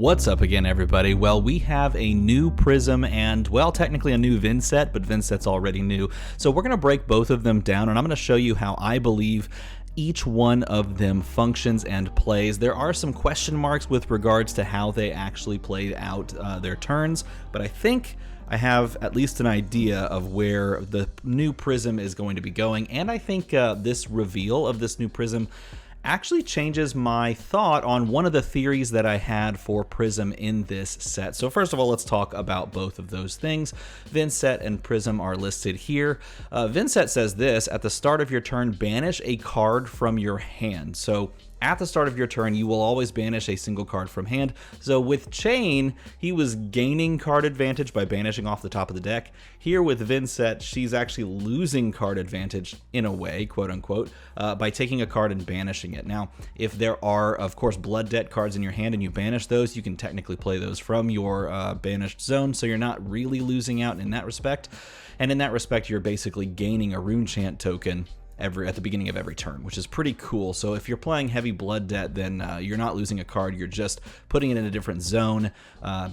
What's up again, everybody? Well, we have a new Prism and, well, technically a new Vincet, but Vincet's already new. So we're going to break both of them down, and I'm going to show you how I believe each one of them functions and plays. There are some question marks with regards to how they actually played out their turns, but I think I have at least an idea of where the new Prism is going to be going, and I think this reveal of this new Prism actually changes my thought on one of the theories that I had for Prism in this set. So first of all, let's talk about both of those things. Vincet and Prism are listed here. Vincet says this: at the start of your turn, banish a card from your hand. So at the start of your turn, you will always banish a single card from hand. So with Chain, he was gaining card advantage by banishing off the top of the deck. Here with Vincet, she's actually losing card advantage in a way, quote unquote, by taking a card and banishing it. Now, if there are, of course, Blood Debt cards in your hand and you banish those, you can technically play those from your banished zone, so you're not really losing out in that respect. And in that respect, you're basically gaining a Rune Chant token at the beginning of every turn, which is pretty cool. So if you're playing heavy Blood Debt, then you're not losing a card, you're just putting it in a different zone,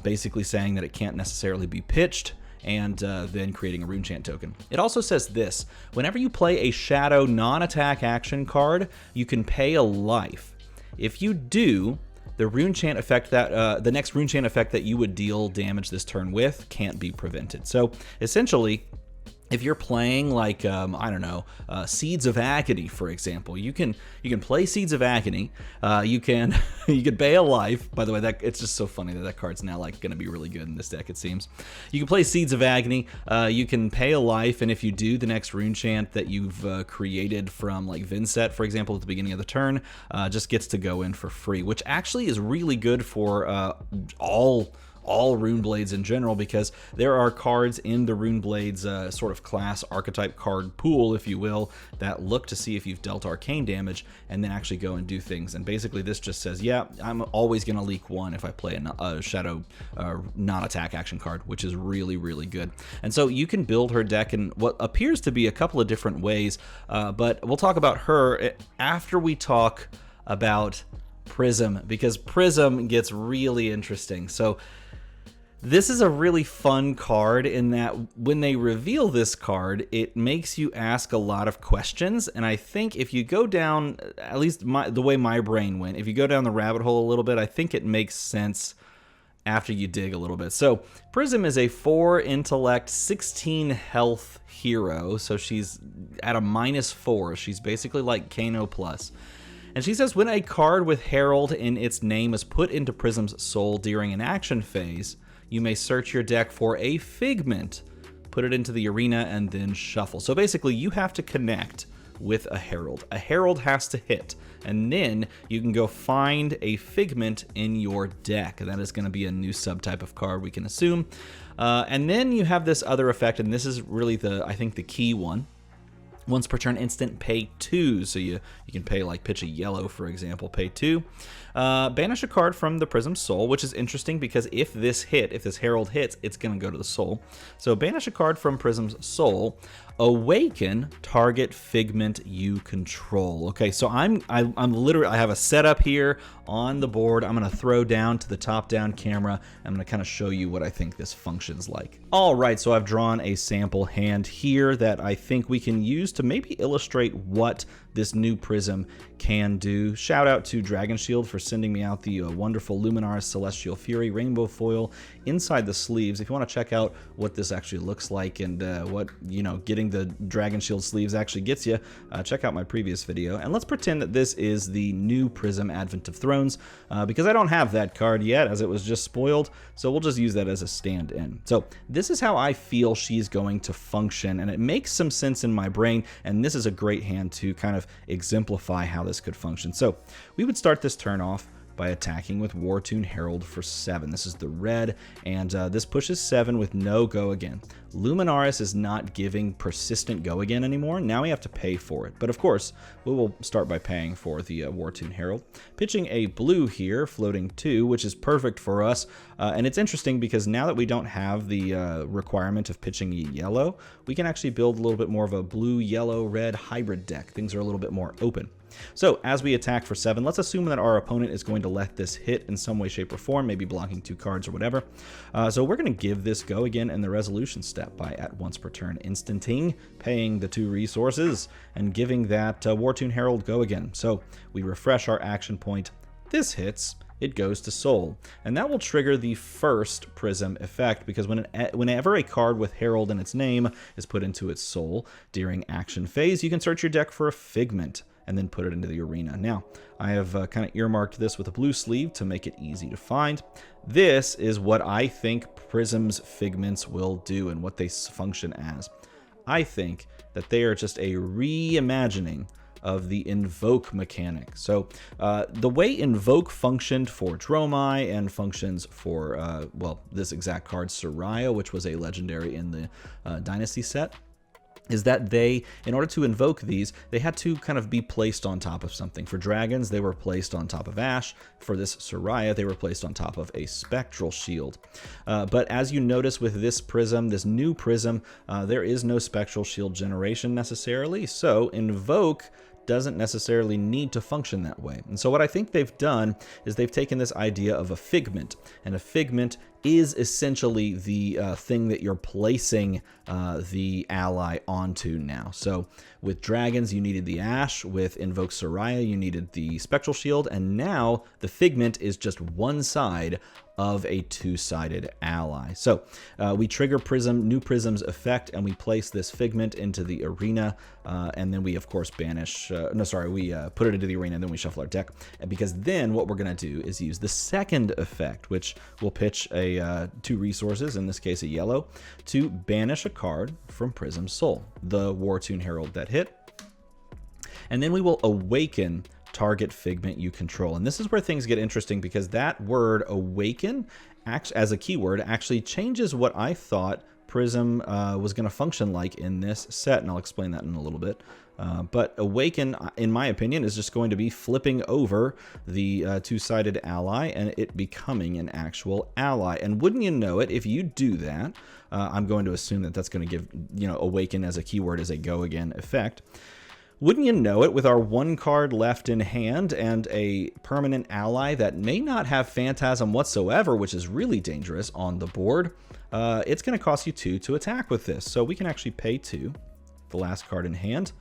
basically saying that it can't necessarily be pitched, and then creating a Rune Chant token. It also says this: whenever you play a Shadow non-attack action card, you can pay a life. If you do, the Rune Chant effect that the next Rune Chant effect that you would deal damage this turn with can't be prevented. So essentially, if you're playing like, I don't know, Seeds of Agony, for example, you can play Seeds of Agony. You can pay a life. By the way, it's just so funny that card's now like going to be really good in this deck, it seems. You can play Seeds of Agony. You can pay a life, and if you do, the next Rune Chant that you've created from like Vincet, for example, at the beginning of the turn, just gets to go in for free, which actually is really good for all Rune Blades in general, because there are cards in the Rune Blades sort of class archetype card pool, if you will, that look to see if you've dealt arcane damage and then actually go and do things. And basically this just says, yeah, I'm always going to leak one if I play a Shadow non-attack action card, which is really, really good. And so you can build her deck in what appears to be a couple of different ways, but we'll talk about her after we talk about Prism, because Prism gets really interesting. So this is a really fun card in that when they reveal this card, it makes you ask a lot of questions. And I think if you go down, at least the way my brain went, if you go down the rabbit hole a little bit, I think it makes sense after you dig a little bit. So Prism is a 4 intellect, 16 health hero. So she's at a -4. She's basically like Kano plus. And she says, when a card with Herald in its name is put into Prism's soul during an action phase, you may search your deck for a Figment, put it into the arena, and then shuffle. So basically, you have to connect with a Herald. A Herald has to hit, and then you can go find a Figment in your deck. That is going to be a new subtype of card, we can assume. And then you have this other effect, and this is really I think the key one. Once per turn instant, pay 2. So you can pay, like, pitch a yellow, for example, pay 2. Banish a card from the Prism Soul, which is interesting because if this Herald hits, it's going to go to the Soul. So banish a card from Prism's Soul. Awaken target Figment you control. Okay, so I'm literally, I have a setup here on the board. I'm going to throw down to the top-down camera. I'm going to kind of show you what I think this functions like. All right, so I've drawn a sample hand here that I think we can use to maybe illustrate what this new Prism can do. Shout out to Dragon Shield for sending me out the wonderful Luminaris Celestial Fury rainbow foil inside the sleeves. If you want to check out what this actually looks like and what, getting the Dragon Shield sleeves actually gets you, check out my previous video. And let's pretend that this is the new Prism Advent of Thrones, because I don't have that card yet, as it was just spoiled, so we'll just use that as a stand-in. So this is how I feel she's going to function, and it makes some sense in my brain, and this is a great hand to kind of exemplify how this could function. So we would start this turn off by attacking with Wartune Herald for 7. This is the red, and this pushes 7 with no go again. Luminaris is not giving persistent go again anymore. Now we have to pay for it. But of course, we will start by paying for the Wartune Herald. Pitching a blue here, floating 2, which is perfect for us. And it's interesting because now that we don't have the requirement of pitching a yellow, we can actually build a little bit more of a blue, yellow, red hybrid deck. Things are a little bit more open. So as we attack for 7, let's assume that our opponent is going to let this hit in some way, shape, or form, maybe blocking 2 cards or whatever. So we're going to give this go again in the resolution step by at once per turn instanting, paying the 2 resources, and giving that War-Tune Herald go again. So we refresh our action point. This hits. It goes to Soul, and that will trigger the first Prism effect, because whenever a card with Herald in its name is put into its Soul during action phase, you can search your deck for a Figment and then put it into the arena. Now, I have kind of earmarked this with a blue sleeve to make it easy to find. This is what I think Prism's Figments will do and what they function as. I think that they are just a reimagining of the Invoke mechanic. So the way Invoke functioned for Dromai and functions for, well, this exact card, Soraya, which was a legendary in the Dynasty set, is that they, in order to invoke these, they had to kind of be placed on top of something. For dragons, they were placed on top of Ash. For this Soraya, they were placed on top of a Spectral Shield. But as you notice with this Prism, this new Prism, there is no Spectral Shield generation necessarily, so Invoke doesn't necessarily need to function that way. And so what I think they've done is they've taken this idea of a Figment, and a Figment is essentially the thing that you're placing the ally onto now. So with dragons, you needed the Ash. With Invoke Soraya, you needed the Spectral Shield. And now the Figment is just one side of a 2-sided ally. So we trigger New Prism's effect, and we place this Figment into the arena, and then we, of course, banish... we put it into the arena, and then we shuffle our deck. Because then what we're going to do is use the second effect, which will pitch 2 resources, in this case a yellow, to banish a card from Prism's Soul, the War-Tune Herald that hit. And then we will awaken target Figment you control. And this is where things get interesting, because that word awaken as a keyword actually changes what I thought Prism was going to function like in this set, and I'll explain that in a little bit. But Awaken, in my opinion, is just going to be flipping over the 2-sided ally and it becoming an actual ally. And wouldn't you know it, if you do that, I'm going to assume that that's going to give, Awaken as a keyword as a go again effect. Wouldn't you know it, with our 1 card left in hand and a permanent ally that may not have Phantasm whatsoever, which is really dangerous on the board, it's going to cost you 2 to attack with this. So we can actually pay 2, the last card in hand,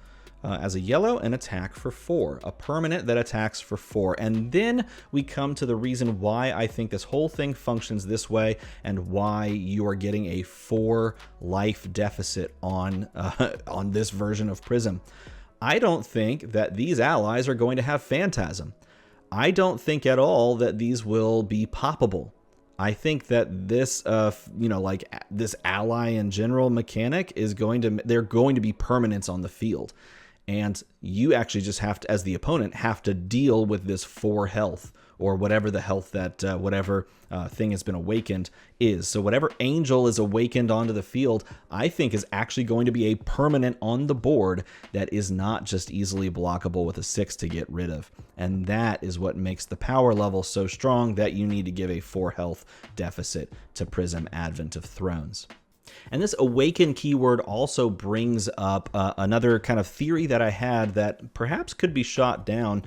as a yellow, and attack for 4. A permanent that attacks for 4. And then we come to the reason why I think this whole thing functions this way, and why you are getting a 4 life deficit on this version of Prism. I don't think that these allies are going to have Phantasm. I don't think at all that these will be poppable. I think that this, this ally in general mechanic is they're going to be permanents on the field. And you actually just have to, as the opponent, have to deal with this 4 health, or whatever the health that whatever thing has been awakened is. So whatever angel is awakened onto the field, I think is actually going to be a permanent on the board that is not just easily blockable with a 6 to get rid of. And that is what makes the power level so strong that you need to give a 4 health deficit to Prism Advent of Thrones. And this Awaken keyword also brings up another kind of theory that I had that perhaps could be shot down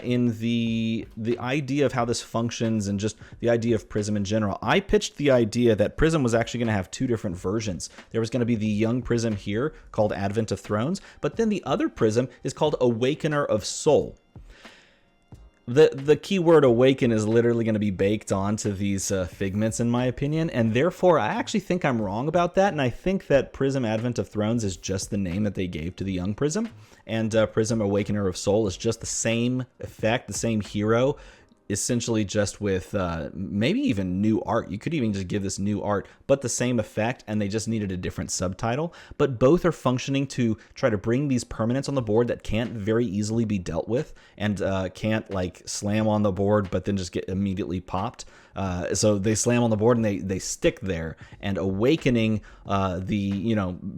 in the idea of how this functions and just the idea of Prism in general. I pitched the idea that Prism was actually going to have 2 different versions. There was going to be the young Prism here called Advent of Thrones, but then the other Prism is called Awakener of Soul. The keyword awaken is literally going to be baked onto these Figments, in my opinion, and therefore I actually think I'm wrong about that, and I think that Prism Advent of Thrones is just the name that they gave to the young Prism, and Prism Awakener of Soul is just the same effect, the same hero, essentially just with maybe even new art. You could even just give this new art, but the same effect, and they just needed a different subtitle. But both are functioning to try to bring these permanents on the board that can't very easily be dealt with, and can't like slam on the board but then just get immediately popped. So they slam on the board and they stick there, and awakening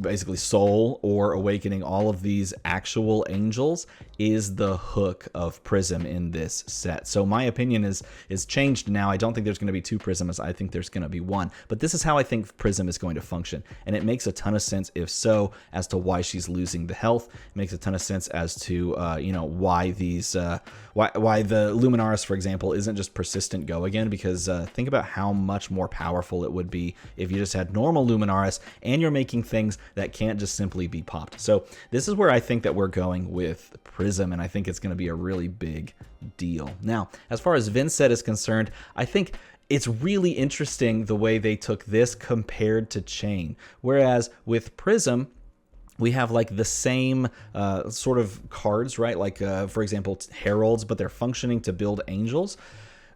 basically soul, or awakening all of these actual angels is the hook of Prism in this set. So my opinion is changed now. I don't think there's going to be 2 Prisms. I think there's going to be 1. But this is how I think Prism is going to function, and it makes a ton of sense if so as to why she's losing the health. It makes a ton of sense as to why these why the Luminaris, for example, isn't just persistent go again, because think about how much more powerful it would be if you just had normal Luminaris and you're making things that can't just simply be popped. So this is where I think that we're going with Prism, and I think it's going to be a really big deal. Now, as far as Vincet is concerned, I think it's really interesting the way they took this compared to Chain. Whereas with Prism, we have like the same sort of cards, right? Like, for example, Heralds, but they're functioning to build angels.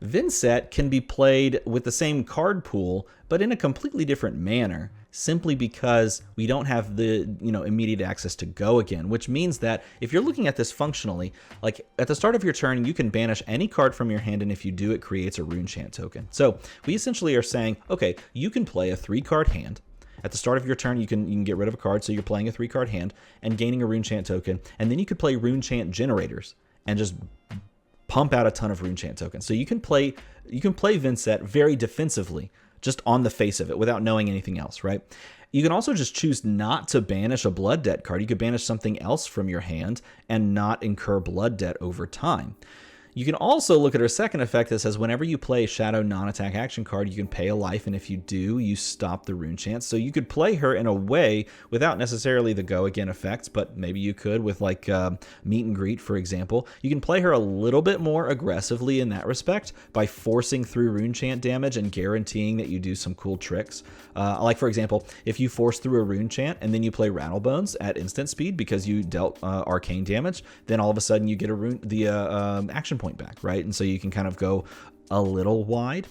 Vincet can be played with the same card pool, but in a completely different manner, simply because we don't have the immediate access to go again, which means that if you're looking at this functionally, like at the start of your turn, you can banish any card from your hand, and if you do, it creates a Rune Chant token. So we essentially are saying, okay, you can play a 3-card hand. At the start of your turn, you can get rid of a card, so you're playing a 3-card hand and gaining a Rune Chant token, and then you could play Rune Chant generators and just pump out a ton of Rune Chant tokens. So you can play Vincet very defensively, just on the face of it, without knowing anything else, right? You can also just choose not to banish a blood debt card. You could banish something else from your hand and not incur blood debt over time. You can also look at her second effect that says whenever you play a Shadow non-attack action card, you can pay a life, and if you do, you stop the Rune Chant. So you could play her in a way without necessarily the go again effects, but maybe you could with like Meet and Greet, for example. You can play her a little bit more aggressively in that respect by forcing through Rune Chant damage and guaranteeing that you do some cool tricks. Like, for example, if you force through a Rune Chant and then you play Rattlebones at instant speed because you dealt arcane damage, then all of a sudden you get the action point back, right? And so you can kind of go a little wide.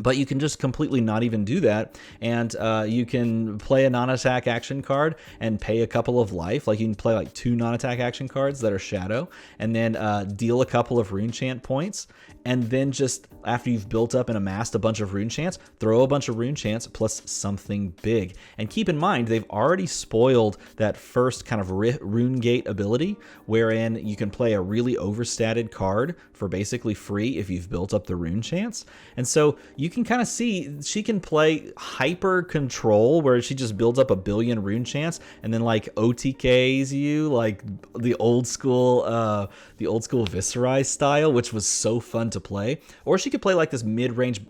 But you can just completely not even do that, and you can play a non-attack action card and pay a couple of life. Like you can play like 2 non-attack action cards that are Shadow, and then deal a couple of Rune Chant points, and then just after you've built up and amassed a bunch of Rune Chants, throw a bunch of Rune Chants plus something big. And keep in mind, they've already spoiled that first kind of Rune Gate ability, wherein you can play a really overstated card for basically free if you've built up the Rune Chants. And so you can kind of see she can play hyper control, where she just builds up a billion Rune Chants and then like OTKs you like the old school Viserai style, which was so fun to play. Or she could play like this mid-range.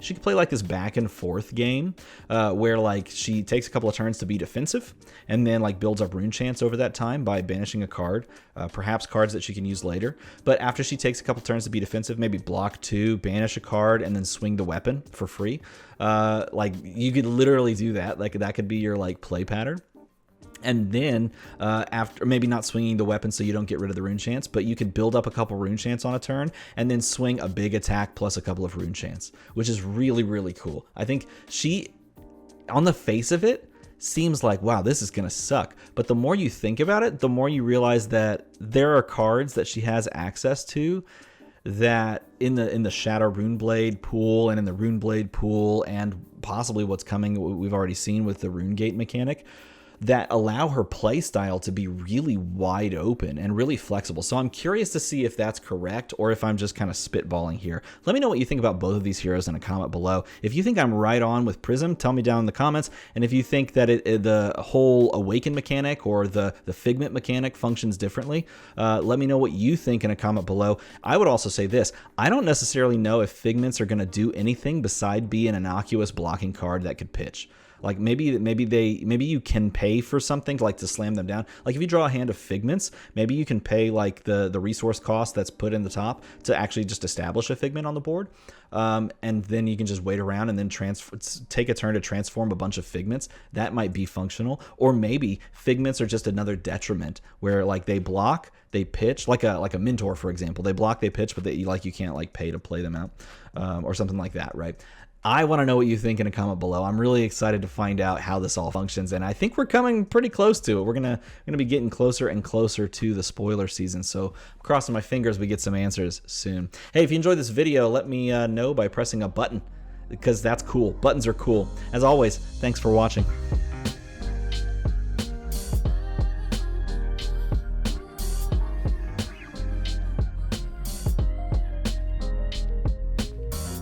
She could play like this back and forth game where like she takes a couple of turns to be defensive and then like builds up Rune Chants over that time by banishing a card, perhaps cards that she can use later. But after she takes a couple turns to be defensive, maybe block 2, banish a card, and then swing the weapon for free. Like you could literally do that. Like that could be your like play pattern. And then after, maybe not swinging the weapon so you don't get rid of the Rune Chants, but you could build up a couple Rune Chants on a turn and then swing a big attack plus a couple of Rune Chants, which is really, really cool. I think she, on the face of it, seems like, wow, this is going to suck. But the more you think about it, the more you realize that there are cards that she has access to that in the Shadow Runeblade pool and in the Runeblade pool and possibly what's coming, we've already seen with the Rune Gate mechanic, that allow her play style to be really wide open and really flexible. So I'm curious to see if that's correct or if I'm just kind of spitballing here. Let me know what you think about both of these heroes in a comment below. If you think I'm right on with Prism, tell me down in the comments. And if you think that the whole Awaken mechanic or the Figment mechanic functions differently, let me know what you think in a comment below. I would also say this: I don't necessarily know if Figments are going to do anything beside be an innocuous blocking card that could pitch. Like maybe you can pay for something like to slam them down. Like if you draw a hand of Figments, maybe you can pay like the resource cost that's put in the top to actually just establish a Figment on the board. And then you can just wait around and then take a turn to transform a bunch of Figments. That might be functional. Or maybe Figments are just another detriment where like they block, they pitch, like a Mentor, for example. They block, they pitch, but you can't like pay to play them out, or something like that, right? I want to know what you think in a comment below. I'm really excited to find out how this all functions, and I think we're coming pretty close to it. We're gonna be getting closer and closer to the spoiler season, so I'm crossing my fingers we get some answers soon. Hey, if you enjoyed this video, let me know by pressing a button, because that's cool. Buttons are cool. As always, thanks for watching.